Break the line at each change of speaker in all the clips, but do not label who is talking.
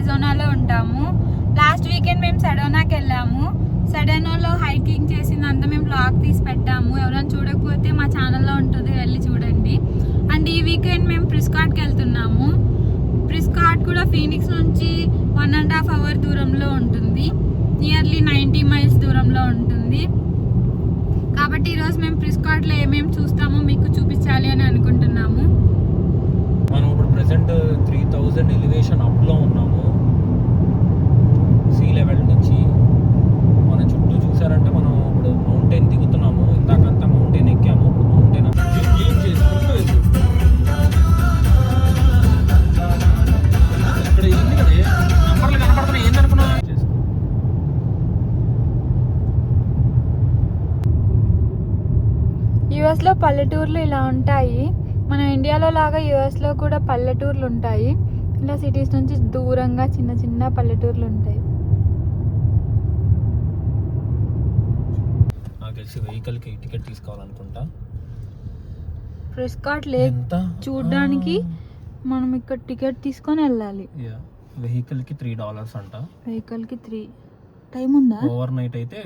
అరిజోనాలో ఉంటాము. Last weekend మేము సెడోనాకి వెళ్ళాము. సెడోనాలో హైకింగ్ చేసిందంతా మేము బ్లాగ్ తీసి పెట్టాము. ఎవరైనా చూడకపోతే మా ఛానల్లో ఉంటుంది, వెళ్ళి చూడండి. అండ్ ఈ వీకెండ్ మేము ప్రిస్కాట్కి వెళ్తున్నాము. ప్రిస్కాట్ కూడా ఫీనిక్స్ నుంచి 1.5 hour దూరంలో ఉంటుంది. నియర్లీ 90 miles దూరంలో ఉంటుంది. కాబట్టి ఈరోజు మేము ప్రిస్కాట్లో ఏమేమి చూస్తామో మీకు చూపించాలి అని అనుకుంటున్నాము.
మనం ఇప్పుడు ప్రెసెంట్ 3000 ఎలివేషన్ అప్లో ఉన్నాము. సీ లెవెల్ నుంచి మన చుట్టూ చూసారంటే మనం ఇప్పుడు మౌంటైన్ దిగుతున్నాము. ఇందాకంతా మౌంటైన్ ఎక్కాము. ఇప్పుడు మౌంటైన్ అంతా క్లీన్ చేసుకుంటూ ఇక్కడ ఏంది కదా నెంబర్లు కనపడుతున్నాయి. ఏందనుకున్నా
యుఎస్లో పల్లెటూర్లు ఇలా ఉంటాయి. మన ఇండియాలో లాగా యుఎస్లో కూడా పల్లెటూర్లు ఉంటాయి. ఇలా సిటీస్ నుంచి దూరంగా చిన్న చిన్న పల్లెటూర్లు ఉంటాయి.
నాకు తెలిసి వెహికల్కి టికెట్ తీసుకోవాలనుకుంటా.
ప్రిస్కాట్ లేక్ చూడడానికి మనం ఇక్కడ టికెట్ తీసుకొని వెళ్ళాలి.
వెహికల్కి $3 అంట.
వెహికల్కి 3 టైం ఉందా?
ఓవర్ నైట్ అయితే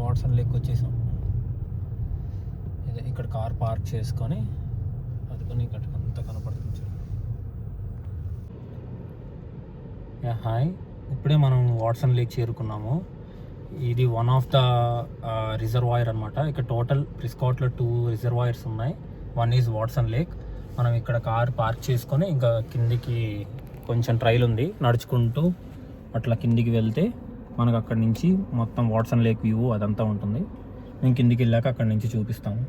వాట్సన్ లేక్ వచ్చేసాం. ఇక్కడ కార్ పార్క్ చేసుకొని అదుకొని ఇక్కడ అంతా కనపడుతుంది. హాయ్, ఇప్పుడే మనం వాట్సన్ లేక్ చేరుకున్నాము. ఇది వన్ ఆఫ్ ద రిజర్వాయర్ అనమాట. ఇక్కడ టోటల్ ప్రిస్కాట్లో 2 రిజర్వాయర్స్ ఉన్నాయి. One is Watson lake. మనం ఇక్కడ కార్ పార్క్ చేసుకొని ఇంకా కిందికి కొంచెం ట్రైల్ ఉంది, నడుచుకుంటూ అట్లా కిందికి వెళ్తే మనకు అక్కడి నుంచి మొత్తం వాట్సన్ లేక్ వ్యూ అదంతా ఉంటుంది. మేము కిందికి వెళ్ళాక అక్కడి నుంచి చూపిస్తాము.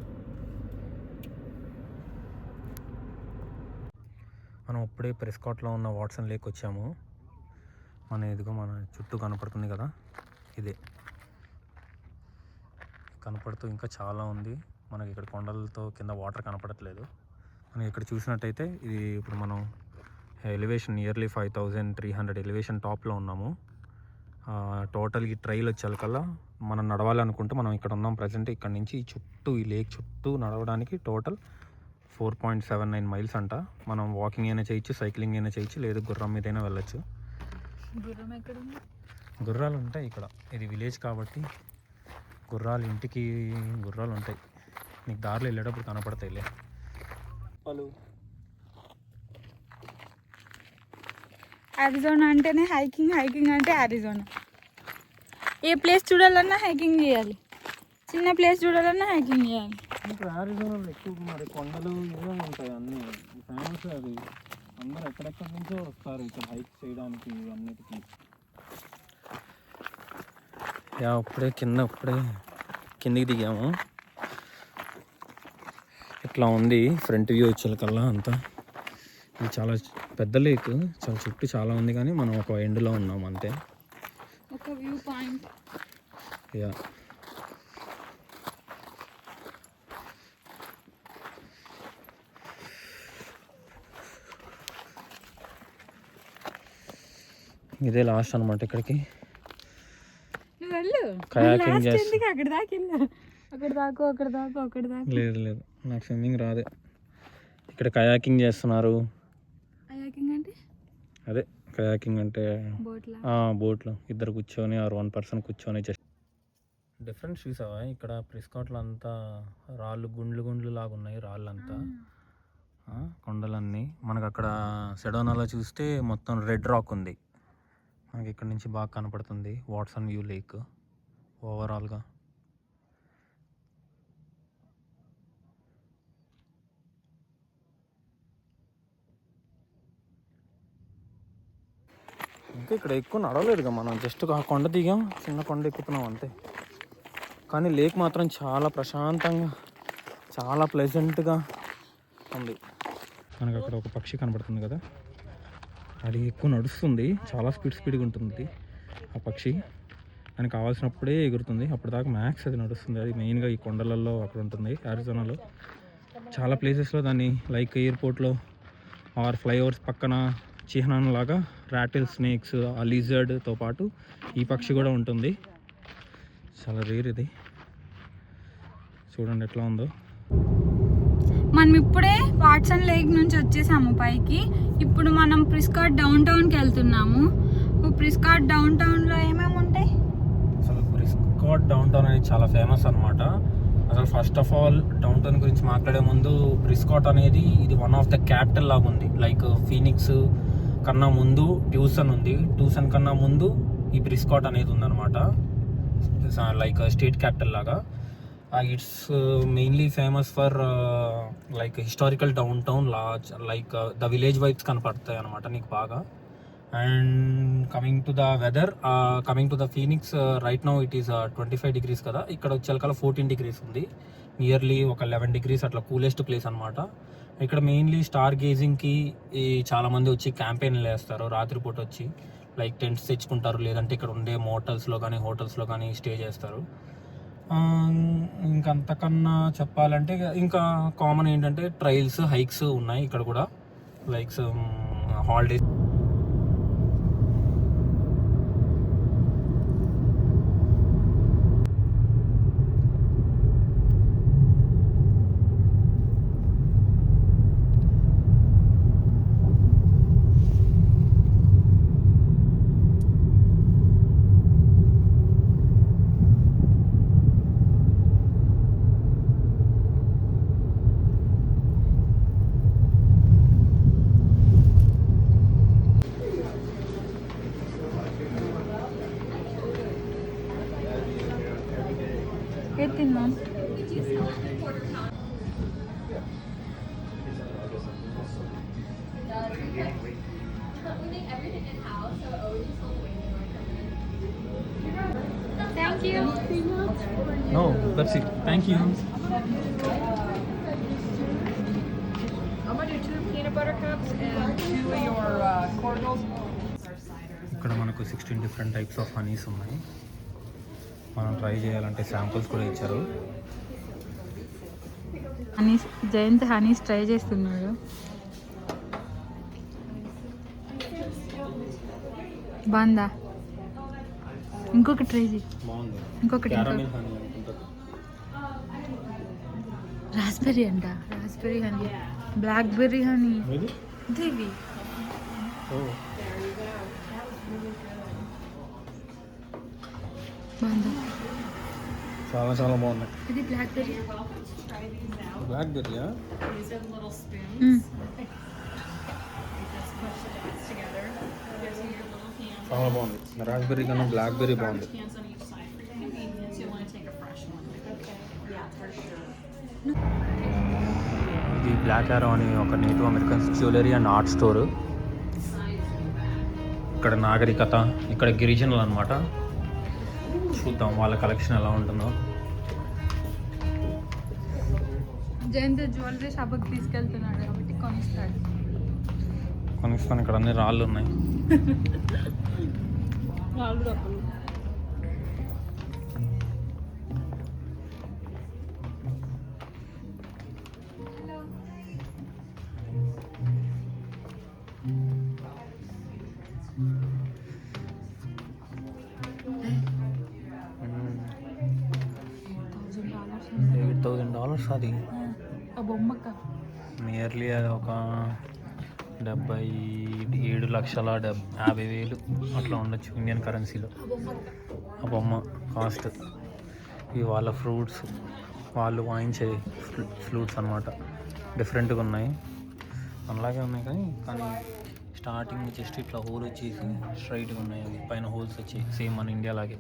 మనం ఇప్పుడే ప్రిస్కాట్లో ఉన్న వాట్సన్ లేక్ వచ్చాము. ఇదిగో మన చుట్టూ కనపడుతుంది కదా, ఇదే కనపడుతూ ఇంకా చాలా ఉంది. మనకి ఇక్కడ కొండలతో కింద వాటర్ కనపడట్లేదు. మనం ఇక్కడ చూసినట్టయితే ఇది ఇప్పుడు మనం ఎలివేషన్ నియర్లీ 5300 ఎలివేషన్ టాప్లో ఉన్నాము. టోటల్ ఈ ట్రైల్ వచ్చేకల్లా మనం నడవాలనుకుంటే మనం ఇక్కడ ఉన్నాం ప్రజెంట్. ఇక్కడ నుంచి చుట్టూ ఈ లేక్ చుట్టూ నడవడానికి టోటల్ 4.79 miles అంట. మనం వాకింగ్ అయినా చేయొచ్చు, సైక్లింగ్ అయినా చేయొచ్చు, లేదు గుర్రం మీద అయినా వెళ్ళచ్చు. గుర్రాలు ఉంటాయి ఇక్కడ. ఇది విలేజ్ కాబట్టి గుర్రాలు, ఇంటికి గుర్రాలు ఉంటాయి. నీకు దారిలో వెళ్ళేటప్పుడు కనపడతాయిలే.
అరిజోనా అంటేనే హైకింగ్, హైకింగ్ అంటే అరిజోనా. ఏ ప్లేస్ చూడాలన్నా హైకింగ్ చేయాలి, చిన్న ప్లేస్ చూడాలన్నా హైకింగ్ చేయాలి.
ఇక్కడ అరిజోనాలో ఎక్కువ మరి కొండలు ఏమో ఉంటాయి, అన్నీ ఫేమస్. అది అందరూ ఎక్కడెక్కడి నుంచో వస్తారు ఇక్కడ హైక్ చేయడానికి అన్నిటికీ. ఇప్పుడే కిందికి దిగాము. ఇట్లా ఉంది ఫ్రంట్ వ్యూ వచ్చేకల్లా అంతా. ఇది చాలా పెద్ద లేక్, చాలా చుట్టూ చాలా ఉంది, కానీ మనం ఒక ఎండ్లో ఉన్నాం అంతే.
ఒక వ్యూ పాయింట్.
ఇదే లాస్ట్ అనమాట. ఇక్కడికి
కయాకింగ్ చేస్తా.
లేదు నాకు స్విమ్మింగ్ రాదే. ఇక్కడ కయాకింగ్ చేస్తున్నారు. అదే కయాకింగ్ అంటే బోట్లో ఇద్దరు కూర్చొని ఆర్ 1 person కూర్చొని చేస్తారు. డిఫరెంట్ చూసావా? ఇక్కడ ప్రిస్కాట్లో అంతా రాళ్ళు గుండ్లు లాగా ఉన్నాయి. రాళ్ళంతా కొండలన్నీ. మనకు అక్కడ సెడోనాలో చూస్తే మొత్తం రెడ్ రాక్ ఉంది. మనకి ఇక్కడ నుంచి బాగా కనపడుతుంది వాట్సన్ వ్యూ లేక్ ఓవరాల్గా. ఇంకా ఇక్కడ ఎక్కువ నడవలేదుగా మనం. జస్ట్ ఆ కొండ దిగాం, చిన్న కొండ ఎక్కుతున్నాం అంతే. కానీ లేక్ మాత్రం చాలా ప్రశాంతంగా, చాలా ప్లెజెంట్గా ఉంది. మనకు అక్కడ ఒక పక్షి కనబడుతుంది కదా, అది ఎక్కువ నడుస్తుంది, చాలా స్పీడ్గా ఉంటుంది ఆ పక్షి. దానికి కావాల్సినప్పుడే ఎగురుతుంది, అప్పటిదాకా మ్యాక్స్ అది నడుస్తుంది. అది మెయిన్గా ఈ కొండలలో అక్కడ ఉంటుంది అరిజోనాలో. చాలా ప్లేసెస్లో దాన్ని లైక్ ఎయిర్పోర్ట్లో ఆర్ ఫ్లైఓవర్స్ పక్కన చిహ్నం లాగా రాటిల్ స్నేక్స్, ఆ లిజర్డ్తో పాటు ఈ పక్షి కూడా ఉంటుంది. చాలా రేర్ ఇది. చూడండి ఎట్లా ఉందో.
మనం ఇప్పుడే వాట్సన్ లేక్ నుంచి వచ్చేసాము పైకి. ఇప్పుడు మనం ప్రిస్కాట్ డౌన్ టౌన్కి వెళ్తున్నాము. ప్రిస్కాట్ డౌన్ టౌన్లో ఏమేమి ఉంటాయి?
అసలు ప్రిస్కాట్ డౌన్ టౌన్ అనేది చాలా ఫేమస్ అనమాట. అసలు first of all down town గురించి మాట్లాడే ముందు, ప్రిస్కాట్ అనేది ఇది వన్ ఆఫ్ ద క్యాపిటల్ లాగా ఉంది. లైక్ ఫీనిక్స్ కన్నా ముందు ట్యూసన్ ఉంది, ట్యూసన్ కన్నా ముందు ఈ ప్రిస్కాట్ అనేది ఉందన్నమాట. లైక్ స్టేట్ క్యాపిటల్ లాగా. It's mainly famous for like historical downtown లాజ్, లైక్ ద విలేజ్ వైబ్స్ కనపడతాయి అనమాట నీకు బాగా. And coming to the weather, coming to the Phoenix, right now it is 25 degrees కదా. ఇక్కడ వచ్చేకల్లా 14 degrees ఉంది. నియర్లీ ఒక 11 degrees అట్లా కూలెస్ట్ ప్లేస్ అనమాట. ఇక్కడ మెయిన్లీ స్టార్ గేజింగ్కి చాలామంది వచ్చి క్యాంపెయిన్లు వేస్తారు. రాత్రిపూట వచ్చి లైక్ టెంట్స్ తెచ్చుకుంటారు, లేదంటే ఇక్కడ ఉండే మోటల్స్లో కానీ హోటల్స్లో కానీ స్టే చేస్తారు. ఇంకంతకన్నా చెప్పాలంటే ఇంకా కామన్ ఏంటంటే ట్రైల్స్, హైక్స్ ఉన్నాయి ఇక్కడ కూడా. లైక్ హాలిడేస్
తిన్నాం. Thank you.
No, that's it. Thank you.
I'm gonna do 2 peanut butter cups and 2 of your cordials.
ఇక్కడ మనకు 16 డిఫరెంట్ టైప్స్ ఆఫ్ హనీస్ ఉన్నాయి. మనం ట్రై చేయాలంటే శాంపుల్స్ కూడా ఇచ్చారు.
హనీస్, జయంత్ హనీస్ ట్రై చేస్తున్నాడు. బాగుందా? ఇంకొక ట్రై చేయి.
బాగుంది.
ఇంకొకటి
క్యారమెల్ హనీ అనుకుంటా.
రాస్బెర్రీ అంట. Raspberry honey, blackberry honey. ఇవి బాగుందా?
చాలా చాలా బాగున్నాయి.
ఇది blackberry.
బ్లాక్బెర్రీయా?
These are little spoons.
చాలా బాగుంది. రాస్బెర్రీ కన్నా బ్లాక్బెర్రీ బాగుంది.
Hands on each side for convenience. You'll want to take a fresh one. Okay. Yeah, for sure.
ఇది బ్లాక్ యారో అని ఒక native Americans jewellery and art store. ఇక్కడ నాగరికత, ఇక్కడ గిరిజనులు అనమాట. చూద్దాం వాళ్ళ కలెక్షన్ ఎలా ఉంటుందో.
జయంత్ జ్యువెలరీ షాప్కి తీసుకెళ్తున్నాడు కాబట్టి కొనిస్తాడు.
కొనిస్తాను. ఇక్కడ అన్ని రాళ్ళు ఉన్నాయి. $8,000 అది.
ఆ బొమ్మక్క
నియర్లీ అది ఒక 77,50,000 అట్లా ఉండొచ్చు ఇండియన్ కరెన్సీలో. ఆ బొమ్మ కాస్ట్. ఇవి వాళ్ళ ఫ్రూట్స్, వాళ్ళు వాయించే ఫ్లూట్స్ అనమాట. డిఫరెంట్గా ఉన్నాయి, అలాగే ఉన్నాయి. కానీ స్టార్టింగ్ జస్ట్ ఇట్లా హోల్ వచ్చేసి స్ట్రైట్గా ఉన్నాయి. అవి పైన హోల్స్ వచ్చి సేమ్ మన ఇండియా లాగే.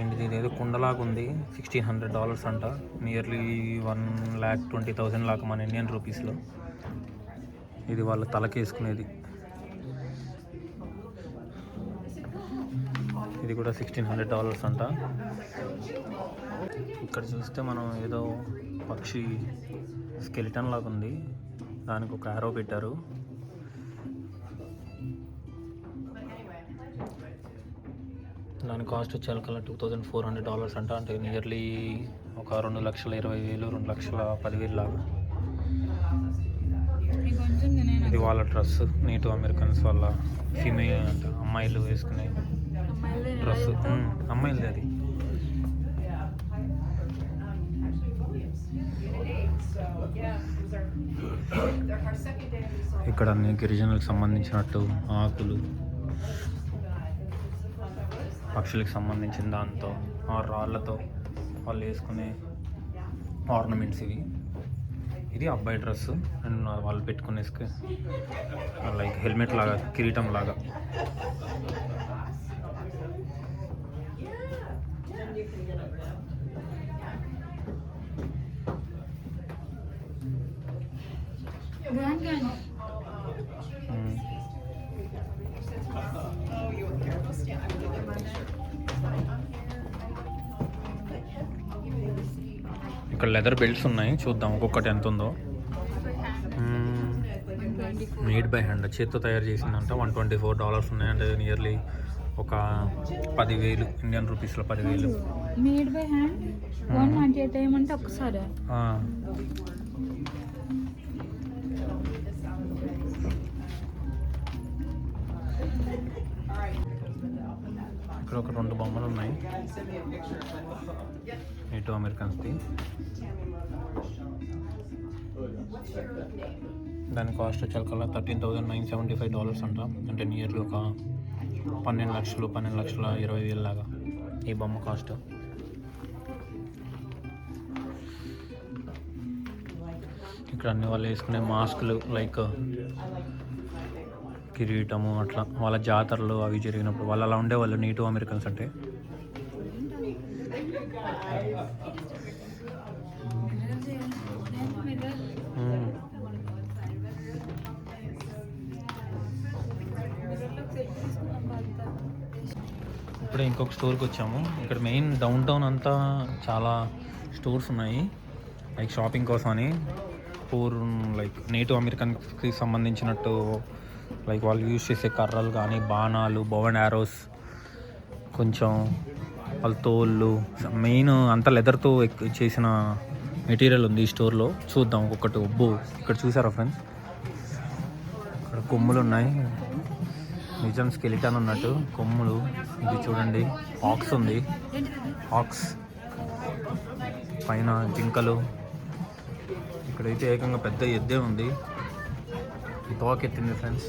ఏంటిది, ఇదేదో కుండలాగా ఉంది. $1,600 అంట. నియర్లీ 1,20,000 లాగా మన ఇండియన్ రూపీస్లో. ఇది వాళ్ళ తలకేసుకునేది. ఇది కూడా $1,600 అంట. ఇక్కడ చూస్తే మనం ఏదో పక్షి స్కెలిటన్ లాగా ఉంది, దానికి ఒక యారో పెట్టారు. దాని కాస్ట్ వచ్చేకల్లా $2,400 అంట. అంటే నియర్లీ ఒక 2,20,000, 2,10,000 లాగా. ఇది వాళ్ళ డ్రెస్, నేటివ్ అమెరికన్స్ వాళ్ళ ఫీమేల్ అంటే అమ్మాయిలు వేసుకునే డ్రెస్ అమ్మాయిలది అది. ఇక్కడ అన్ని గిరిజనులకు సంబంధించినట్టు ఆకులు, పక్షులకు సంబంధించిన దాంతో ఆ రాళ్ళతో వాళ్ళు వేసుకునే ఆర్నమెంట్స్ ఇవి. ఇది అబ్బాయి డ్రెస్ అండ్ వాళ్ళు పెట్టుకునే లైక్ హెల్మెట్ లాగా, కిరీటం లాగా. ఇక్కడ లెదర్ బెల్ట్స్ ఉన్నాయి, చూద్దాం ఒక్కొక్కటి ఎంత ఉందో. మేడ్ బై హ్యాండ్, చేత్తో తయారు చేసిందంట. $124 ఉన్నాయి, అంటే నియర్లీ ఒక 10,000 ఇండియన్ రూపీస్లో 10,000.
మేడ్ బై హ్యాండ్ 198 ఏమంటే ఒకసారి
ఇక్కడ ఒక 2 బొమ్మలు ఉన్నాయి, నేటివ్ అమెరికన్స్ది. దాని కాస్ట్ వచ్చేకల్లా $13,975 అంట, అంటే నియర్లీ ఒక 12,20,000 లాగా ఈ బొమ్మ కాస్ట్. ఇక్కడ అన్ని వాళ్ళు వేసుకునే మాస్కులు, లైక్ కిరీటము, అట్లా వాళ్ళ జాతరలు అవి జరిగినప్పుడు వాళ్ళు అలా ఉండేవాళ్ళు నేటివ్ అమెరికన్స్ అంటే. ఇప్పుడే ఇంకొక స్టోర్కి వచ్చాము. ఇక్కడ మెయిన్ డౌన్ టౌన్ అంతా చాలా స్టోర్స్ ఉన్నాయి, లైక్ షాపింగ్ కోసం అని. లైక్ నేటివ్ అమెరికన్స్కి సంబంధించినట్టు, లైక్ వాళ్ళు యూజ్ చేసే కర్రలు కానీ, బాణాలు, బౌ అండ్ యారోస్, కొంచెం వాళ్ళ తోళ్ళు, మెయిన్ అంతా లెదర్తో చేసిన మెటీరియల్ ఉంది ఈ స్టోర్లో. చూద్దాం ఒక్కొక్కటి. ఒబ్బో, ఇక్కడ చూసారా ఫ్రెండ్స్, ఇక్కడ కొమ్ములు ఉన్నాయి, నిజం స్కెలిటన్ ఉన్నట్టు కొమ్ములు. ఇది చూడండి, ఆక్స్ ఉంది, ఆక్స్ పైన జింకలు. ఇక్కడైతే ఏకంగా పెద్ద ఎద్దే ఉంది, ఈ తోకెత్తింది ఫ్రెండ్స్.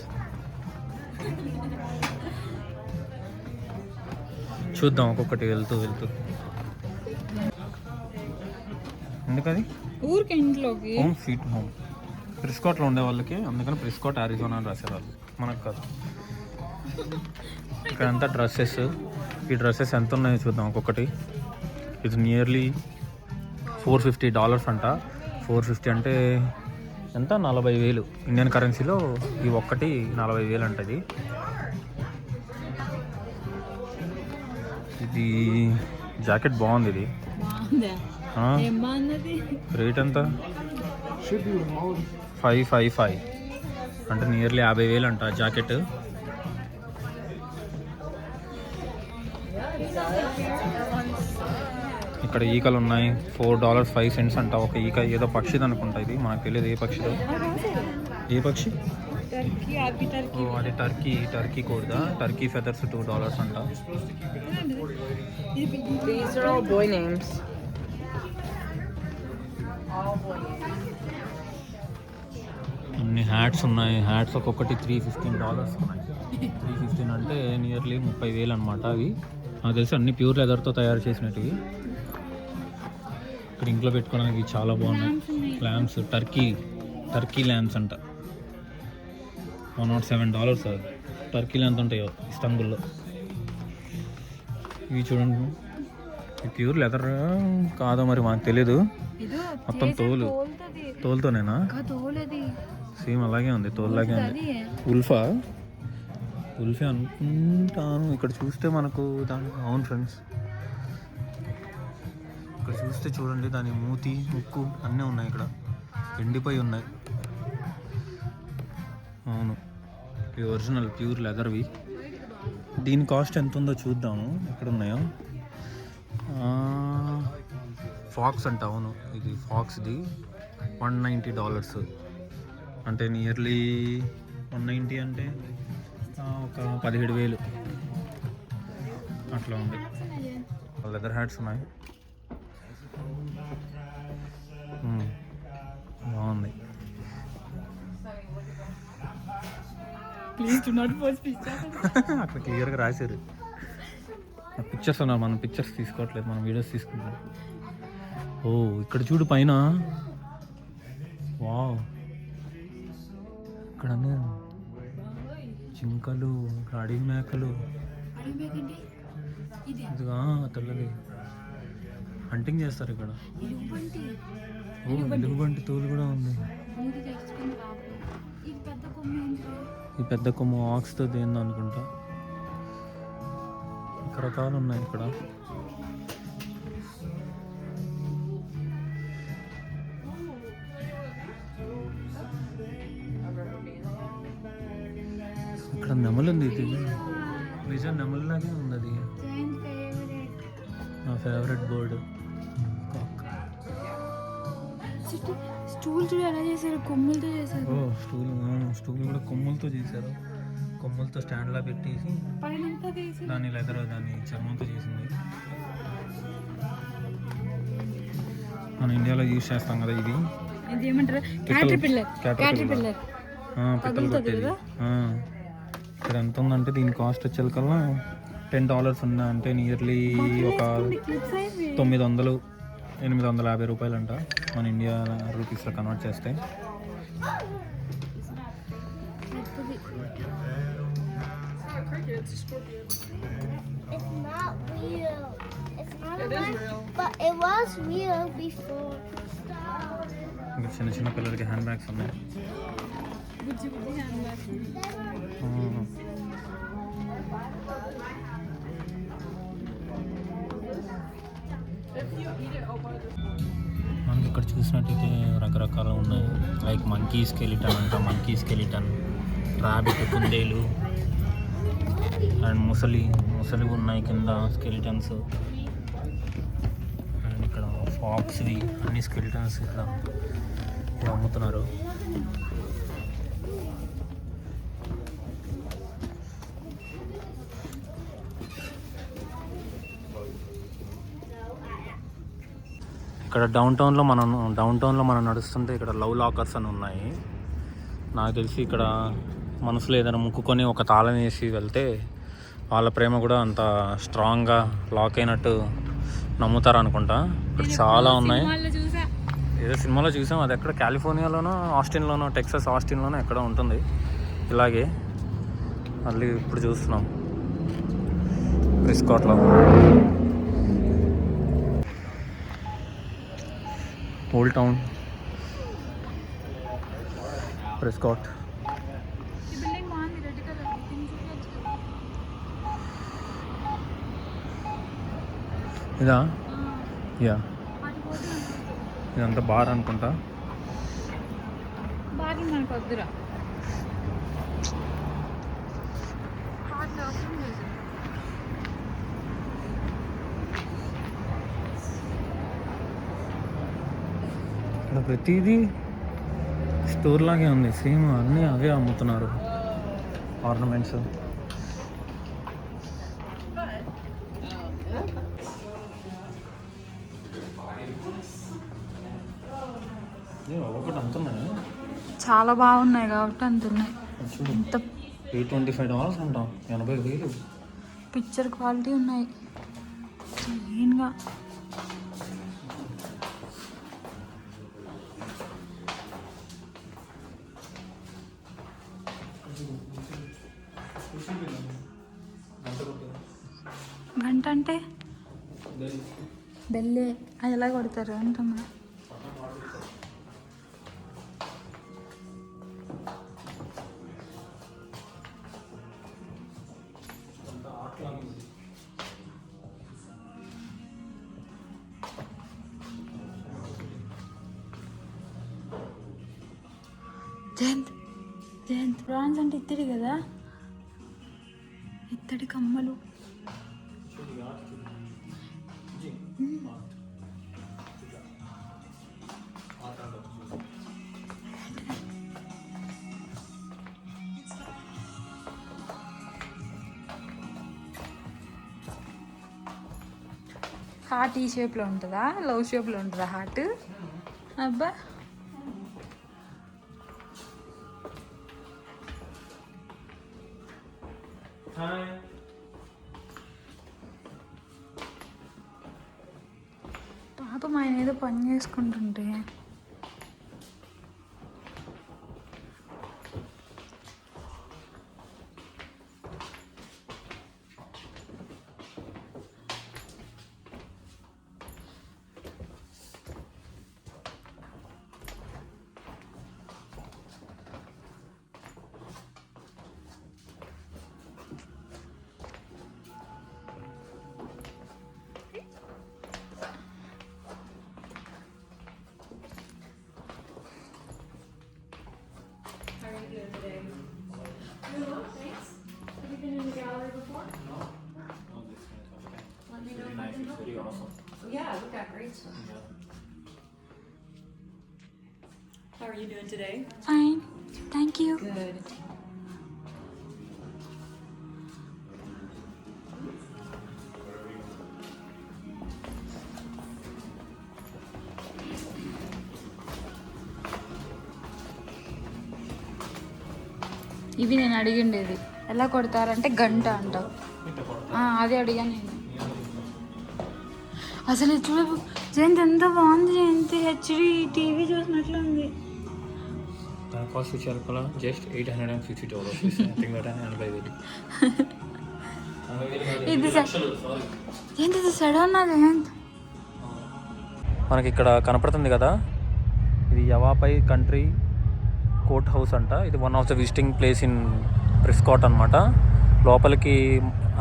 చూద్దాం ఒక్కొక్కటి వెళ్తూ ఎందుకది
ఊరికి ఇంట్లోకి
హోమ్ స్వీట్ హోమ్. ప్రిస్కాట్లో ఉండే వాళ్ళకి, అందుకని ప్రిస్కాట్ అరిజోనా అని రాసేవాళ్ళు, మనకు కాదు. ఇక్కడంతా డ్రెస్సెస్. ఈ డ్రెస్సెస్ ఎంత ఉన్నాయో చూద్దాం ఒక్కొక్కటి. ఇది నియర్లీ $450 అంట. 450 అంటే ఎంత, 40,000 ఇండియన్ కరెన్సీలో. ఈ ఒక్కటి 40,000 అంటది. ఇది జాకెట్ బాగుంది. ఇది రేట్ ఎంత, 555 అంటే నియర్లీ 50,000 అంట జాకెట్. ఇక్కడ ఈకలు ఉన్నాయి, $4.05 అంట ఒక ఈక. ఏదో పక్షిది అనుకుంటా, ఇది మనకు తెలియదు ఏ పక్షిదో. ఏ పక్షి? అది టర్కీ కోడిదా. టర్కీ ఫెదర్స్ $2 అంట.
These are all boy names.
అన్ని హ్యాట్స్ ఉన్నాయి. హ్యాట్స్ ఒక్కొక్కటి $315 ఉన్నాయి. 315 అంటే నియర్లీ 30,000 అనమాట. అవి నాకు తెలిసి అన్ని ప్యూర్ లెదర్తో తయారు చేసినవి. ఇక్కడ ఇంట్లో పెట్టుకోవడానికి చాలా బాగున్నాయి. ల్యాంప్స్, టర్కీ ల్యాంప్స్ అంట. $107 టర్కీ ల్యాంప్స్ ఉంటాయో ఇస్తాంబుల్లో. ఇవి చూడండి, ప్యూర్ లెదర్ కాదో మరి మనకు తెలీదు. మొత్తం తోలుతోనేనా? సేమ్ అలాగే ఉంది, తోలులాగే ఉంది. ఉల్ఫీ అనుకుంటాను. ఇక్కడ చూస్తే మనకు దాని, అవును ఫ్రెండ్స్, ఇక్కడ చూస్తే చూడండి, దాని మూతి, ముక్కు అన్నీ ఉన్నాయి. ఇక్కడ ఎండిపోయి ఉన్నాయి. అవును, ఇవి ఒరిజినల్ ప్యూర్ లెదర్వి. దీని కాస్ట్ ఎంత ఉందో చూద్దాము. ఎక్కడ ఉన్నాయో. ఫాక్స్ అంట. అవును, ఇది ఫాక్స్ది $190 అంటే నియర్లీ 190 అంటే ఒక 17,000. అట్లా ఉంది. లెదర్ హ్యాట్స్ ఉన్నాయి. బాగుంది.
Please do not post pictures.
అక్కడ క్లియర్గా రాశారు. పిక్చర్స్ ఉన్నారు, మనం పిక్చర్స్ తీసుకోవట్లేదు, మనం వీడియోస్ తీసుకుంటాం. ఓ ఇక్కడ చూడు పైన. వావ్, ఇక్కడ జింకలు, అడవి మేకలు, ఇదిగా తెల్లది హంటింగ్ చేస్తారు ఇక్కడ. ఓ ఎలుగుబంటి తోలు కూడా ఉంది. ఈ పెద్ద కొమ్ము ఆక్స్తో దేందో అనుకుంటా. రకరకాలు ఉన్నాయి ఇక్కడ. ఇక్కడ నెమలు ఉంది. ఇది నిజం నెమలిలాగే ఉంది. అది నా ఫేవరెట్ బర్డ్.
స్టూల్ చూడు ఎలా చేశారు, కొమ్ములతో చేశారు.
ఓ స్టూల్ కూడా కొమ్ములతో చేశారు. కొమ్ములతో స్టాండ్లా పెట్టేసి దాని లెదర్, దాన్ని చర్మంతో చేసింది. మన ఇండియాలో యూజ్ చేస్తాం కదా ఇది.
ఏమంటారు, క్యాటర్పిల్లర్.
పిట్టలు కొట్టేది. ఇక్కడ ఎంత ఉందంటే దీని కాస్ట్ వచ్చేకల్లా $10 ఉంది. అంటే నియర్లీ ఒక 850 రూపాయలంట మన ఇండియా రూపీస్లో కన్వర్ట్ చేస్తే.
It's a scorpion.
It's not real. It's not
It is
alive,
real.
but it was real before.
ఇంకా చిన్న చిన్న పిల్లలకి హ్యాండ్ బ్యాగ్స్ ఉన్నాయి. మనకి ఇక్కడ చూసినట్టయితే రకరకాలు ఉన్నాయి. లైక్ మంకీ స్కెలిటన్ అంట, మంకీ స్కెలిటన్, రాబిట్, కుందేలు అండ్ ముసలి ఉన్నాయి కింద స్కెలిటన్స్. అండ్ ఇక్కడ ఫాక్స్వి అన్ని స్కెలిటన్స్ ఇక్కడ అమ్ముతున్నారు. ఇక్కడ డౌన్ టౌన్లో మనం నడుస్తుంటే ఇక్కడ లవ్ లాకర్స్ అని ఉన్నాయి. నాకు తెలిసి ఇక్కడ మనసులో ఏదైనా ముక్కుకొని ఒక తాళం వేసి వెళ్తే వాళ్ళ ప్రేమ కూడా అంత స్ట్రాంగ్గా లాక్ అయినట్టు నమ్ముతారు అనుకుంటా. ఇక్కడ చాలా ఉన్నాయి. ఏదో సినిమాలో చూసాం. అది ఎక్కడ కాలిఫోర్నియాలోనో ఆస్టిన్లోనో, టెక్సస్ ఆస్టిన్లోనో ఎక్కడ ఉంటుంది ఇలాగే. మళ్ళీ ఇప్పుడు చూస్తున్నాం ప్రిస్కాట్లో. Old town ప్రిస్కాట్. ఇదా? యా, ఇదంతా బార్ అనుకుంటా.
బాగా మనకు వద్దురా.
ఇక్కడ ప్రతిదీ స్టోర్ లాగే ఉంది, సేమ్ అన్నీ అవే అమ్ముతున్నారు, ఆర్నమెంట్స్. ఒకటి అంతున్నాయి,
చాలా బాగున్నాయి కాబట్టి అంతున్నాయి.
చూడు $825 అంటాం, 80,000.
పిక్చర్ క్వాలిటీ ఉన్నాయి క్లీన్గా. గంట అంటే బెల్లే, అది ఎలా కొడతారు అంటున్నా. జయంత్ బ్రాంజ్ అంటే ఇత్తడి కదా, ఇత్తడి కమ్మలు. హార్ట్ ఈ షేప్లో ఉంటుందా, లవ్ షేప్లో ఉంటుందా హార్ట్? అబ్బా పాపం ఆయన ఏదో పని చేసుకుంటుంటే.
Yeah, we got great stuff. How are you doing today?
Fine, thank you.
Good.
ఇవి నేను అడిగిండేది ఎలా కొడతారంటే గంట అంటావు. అదే అడిగాను నేను. అసలు చూడ జయంతి ఎంత బాగుంది. జయంతి హెచ్డి టీవీ చూసినట్లు ఉంది.
కాస్ట్ వచ్చారు జస్ట్ $850.
ఇది జయంతి ఇది సడన్ జయంత్.
మనకి ఇక్కడ కనపడుతుంది కదా, ఇది యవాపై కంట్రీ కోర్ట్ హౌస్ అంట. ఇది one of the visiting place in Prescott అనమాట. లోపలికి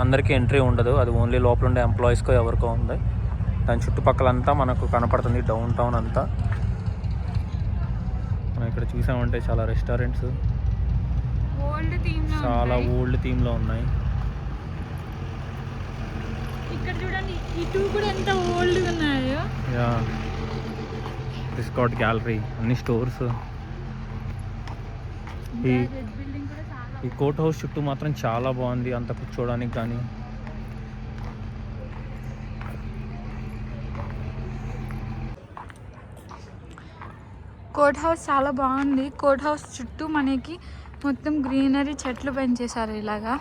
అందరికీ ఎంట్రీ ఉండదు, అది ఓన్లీ లోపల ఉండే ఎంప్లాయీస్కో ఎవరికో ఉంది. దాని చుట్టుపక్కలంతా మనకు కనపడుతుంది, డౌన్ టౌన్ అంతా. మనం ఇక్కడ చూసామంటే చాలా రెస్టారెంట్స్ చాలా ఓల్డ్ థీమ్లో ఉన్నాయి.
ఇక్కడ చూడండి ఇటు కూడా ఎంత ఓల్డ్గా ఉన్నాయో.
యా, ప్రెస్కాట్ గ్యాలరీ, అన్ని స్టోర్స్. ఈ కోర్ట్ హౌస్ చుట్టూ మాత్రం చాలా బాగుంది అంత కూర్చోడానికి కానీ.
కోర్ట్ హౌస్ చాలా బాగుంది. కోర్ట్ హౌస్ చుట్టూ మనకి మొత్తం గ్రీనరీ, చెట్లు పెంచేశారు ఇలాగా.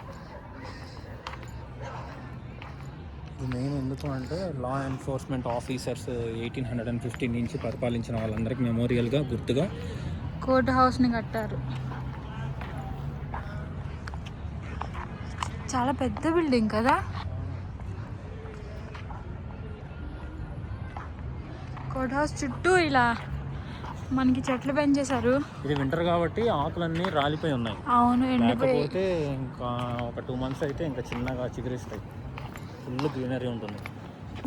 ఇది మెయిన్ ఎందుకు అంటే లా ఎన్ఫోర్స్మెంట్ ఆఫీసర్స్ 1850 నుంచి పరిపాలించిన వాళ్ళందరికీ మెమోరియల్గా గుర్తుగా
కోర్ట్ హౌస్ని కట్టారు. చాలా పెద్ద బిల్డింగ్ కదా. కోర్ట్ హౌస్ చుట్టూ ఇలా మనకి చెట్లు పెంచేశారు.
ఇది వింటర్ కాబట్టి ఆకులన్నీ రాలిపోయి ఉన్నాయి.
అవును, ఎండిపోయి.
లేకపోతే ఇంకా ఒక 2 months అయితే ఇంకా చిన్నగా చిగురిస్తాయి. ఫుల్ గ్రీనరీ ఉంటుంది.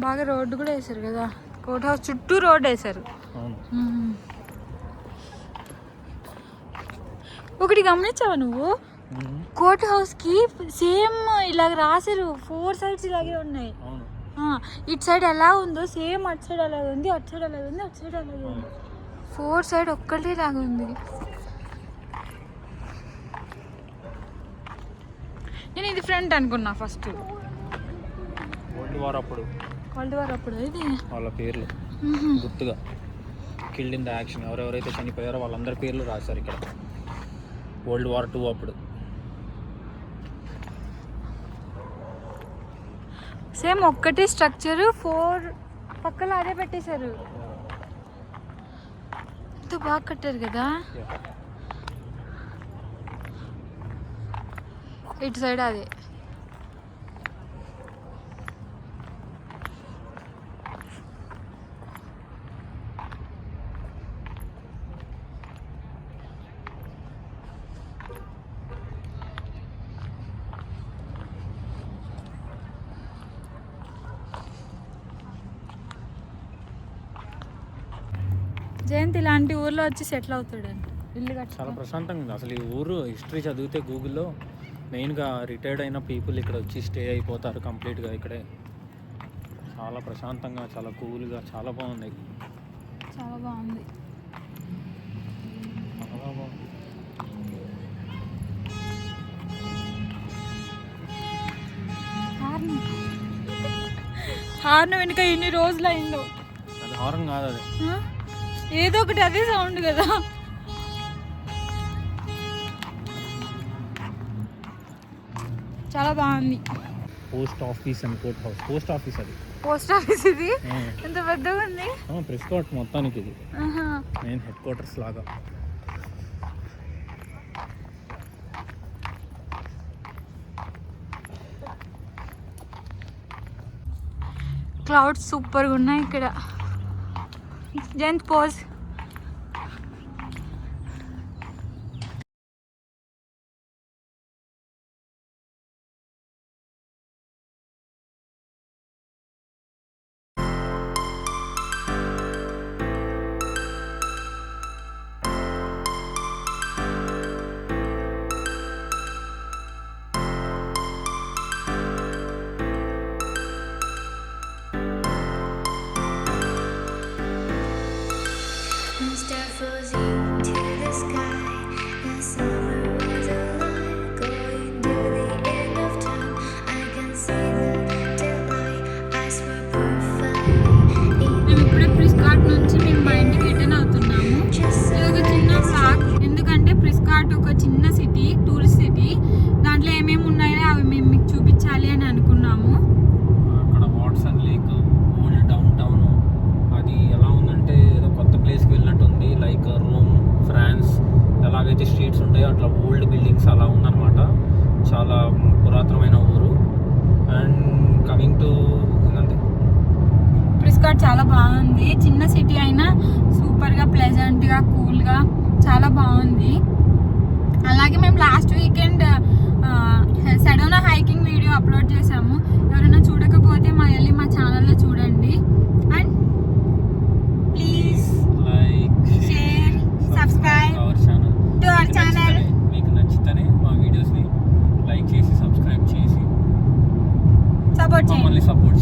బాగా రోడ్డు కూడా వేశారు కదా. కోర్ట్ హౌస్ చుట్టూ రోడ్డు వేశారు.
అవును.
ఒకటి గమనించావా నువ్వు? కోర్ట్ హౌస్ కి సేమ్ ఇలాగ రాశారు. 4 sides ఇలాగే ఉన్నాయి.
అవును.
ఇటు సైడ్ ఎలా ఉందో సేమ్ అటు సైడ్ అలాగే ఉంది, అటు సైడ్ అలాగే ఉంది, అటు సైడ్ అలాగే ఉంది. 4 side ఒక్కటే లాగా ఉంది. నేను ఇది ఫ్రంట్ అనుకున్నా ఫస్ట్. వరల్డ్ వార్ అప్పుడు ఇది
వాళ్ళ పేర్లు గుర్తుగా కిల్డ్ ఇన్ ద యాక్షన్ ఎవరెవరైతే చనిపోయారో వాళ్ళందరి పేర్లు రాశారు ఇక్కడ. వరల్డ్ వార్ 2 అప్పుడు.
సేమ్ ఒక్కటే స్ట్రక్చర్, 4 పక్కల అదే పెట్టేశారు. ఎంత బాగా కట్టారు కదా. ఇటు సైడ్ అదే. జయంత్ ఇలాంటి ఊర్లో వచ్చి సెటిల్ అవుతాడంట. ఇల్లు కట్టి
చాలా ప్రశాంతంగా ఉంది. అసలు ఈ ఊరు హిస్టరీ చదివితే గూగుల్లో మెయిన్గా రిటైర్డ్ అయిన పీపుల్ ఇక్కడ వచ్చి స్టే అయిపోతారు కంప్లీట్గా ఇక్కడే. చాలా ప్రశాంతంగా, చాలా కూల్గా, చాలా బాగుంది.
చాలా బాగుంది.
చాలా బాగుంది.
హార్న్ వెనుక ఎన్ని రోజులు అయిందో.
అది హారన్ కాదు, అది
ఏదో ఒకటి అదే సౌండ్ కదా. చాలా బాగుంది.
Post office and court house. Post office అది.
పోస్ట్ ఆఫీస్ ఇది ఎంత పెద్దగా ఉంది.
ప్రెస్కాట్ మొత్తానికి ఇది
ఆహా.
మెయిన్ హెడ్ క్వార్టర్స్ లాగా.
క్లౌడ్స్ సూపర్గా ఉన్నాయి ఇక్కడ. Gent pose. మేము ఇప్పుడే ప్రిస్కాట్ నుంచి మేము మా ఇంటికి రిటర్న్ అవుతున్నాము. ఇది ఒక చిన్న వ్లాగ్, ఎందుకంటే ప్రిస్కాట్ ఒక చిన్న సిటీ, టూరిస్ట్ సిటీ. దాంట్లో ఏమేమి ఉన్నాయో అవి మేము మీకు చూపించాలి అని అనుకున్నాము.
అక్కడ Watson lake, old down town, అది ఎలా ఉందంటే ఏదో కొత్త ప్లేస్కి వెళ్ళినట్టు ఉంది. లైక్ రోమ్, ఫ్రాన్స్ ఎలాగైతే స్ట్రీట్స్ ఉంటాయో అట్లా ఓల్డ్ బిల్డింగ్స్ అలా ఉందన్నమాట. చాలా పురాతనమైన ఊరు. అండ్ కమింగ్ టు
ప్రిస్కాట్ చాలా బాగుంది. చిన్న సిటీ అయినా సూపర్గా, ప్లెజెంట్గా, కూల్గా చాలా బాగుంది. అలాగే మేము last weekend Sedona hiking video upload చేసాము. ఎవరైనా చూడకపోతే వెళ్ళి మా ఛానల్లో చూడండి. And please
like,
share, subscribe
our channel.
To our channel.
మీకు నచ్చితేనే మా వీడియోస్ని లైక్ చేసి, సబ్స్క్రైబ్ చేసి
సపోర్ట్ చేయండి.
మమ్మల్ని సపోర్ట్